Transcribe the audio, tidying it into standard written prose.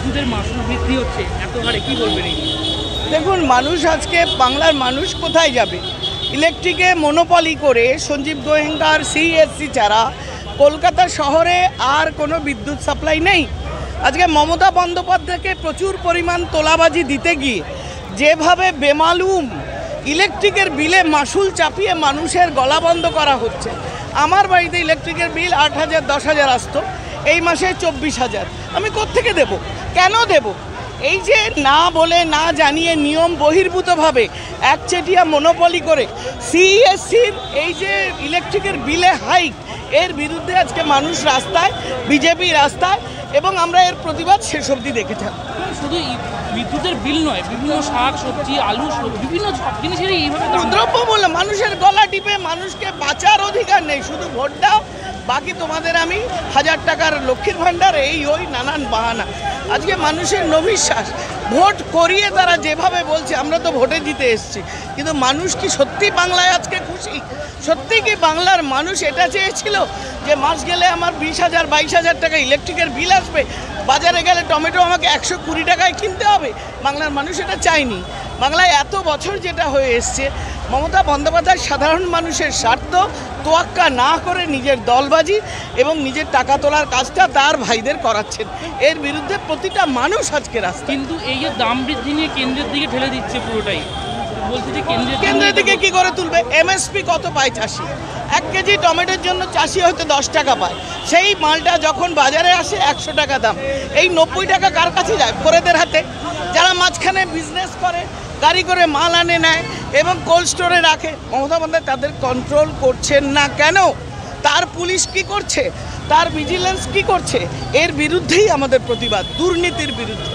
বিদ্যুতের মাসুল বৃদ্ধি হচ্ছে এত হারে, কি বলবেন? দেখুন, মানুষ আজকে বাংলার মানুষ কোথায় যাবে? ইলেকট্রিকে মনোপলি করে সঞ্জীব গোয়েঙ্কার সিএসসি ছাড়া কলকাতা শহরে আর কোনো বিদ্যুৎ সাপ্লাই নেই। আজকে মমতা বন্দ্যোপাধ্যায়কে প্রচুর পরিমাণ তোলাবাজি দিতে গিয়ে যেভাবে বেমালুম ইলেকট্রিকের বিলে মাসুল চাপিয়ে মানুষের গলা বন্ধ করা হচ্ছে। আমার বাড়িতে ইলেকট্রিকের বিল 8,000 10,000 আসতো, এই মাসে 24,000। আমি কোত্থেকে দেব? কেন দেব? এই যে না বলে না জানিয়ে নিয়ম বহির্ভূতভাবে একচেটিয়া মনোপলি করে সিএসসির এই যে ইলেকট্রিকের বিলে হাইক, এর বিরুদ্ধে আজকে মানুষ রাস্তায়, বিজেপি রাস্তায়, এবং আমরা এর প্রতিবাদ শেষ অবধি দেখেছিলাম। শুধু বিদ্যুতের বিল নয়, বিভিন্ন শাক সবজি আলু বিভিন্ন সব জিনিসেরই এইভাবে দ্রব্যমূল্য, মানুষের গলা টিপে মানুষকে বাঁচার অধিকার নেই। শুধু ভোট দাও, বাকি তোমাদের আমি 1000 টাকার লক্ষ্মীর ভাণ্ডার, এই ওই নানান বাহানা। আজকে মানুষের নবিশ্বাস, ভোট করিয়ে তারা যেভাবে বলছে আমরা তো ভোটে জিতে এসেছি, কিন্তু মানুষ কি সত্যি বাংলায় আজকে খুশি? সত্যি কি বাংলার মানুষ এটা চেয়েছিল যে মাস গেলে আমার 20,000 22,000 টাকা ইলেকট্রিকের বিল আসবে, বাজারে গেলে টমেটো আমাকে 120 টাকায় কিনতে হবে? বাংলার মানুষ এটা চায়নি। বাংলায় এত বছর যেটা হয়ে এসছে, মমতা বন্দ্যোপাধ্যায় সাধারণ মানুষের স্বার্থ তোয়াক্কা না করে নিজের দলবাজি এবং নিজের টাকা তোলার কাজটা তার ভাইদের করাচ্ছেন। এর বিরুদ্ধে প্রতিটা মানুষ আজকে রাস্তা। কিন্তু এই যে দাম বৃদ্ধি নিয়ে কেন্দ্রের দিকে ঠেলে দিচ্ছে পুরোটাই, বলছে যে কেন্দ্রের দিকে কি করে তুলবে? এমএসপি কত পায় চাষি? 1 কেজি টমেটোর জন্য চাষি হয়তো 10 টাকা পায়, সেই মালটা যখন বাজারে আসে 100 টাকা দাম। এই 90 টাকা কার কাছে যায়? ফোরেদের হাতে, যারা মাঝখানে বিজনেস করে, গাড়ি করে মাল আনে নেয় এবং কোল্ড স্টোরে রাখে। মমতা বন্দ্যোপাধ্যায় তাদের কন্ট্রোল করছেন না কেন? তার পুলিশ কি করছে? তার ভিজিলেন্স কি করছে? এর বিরুদ্ধেই আমাদের প্রতিবাদ, দুর্নীতির বিরুদ্ধে।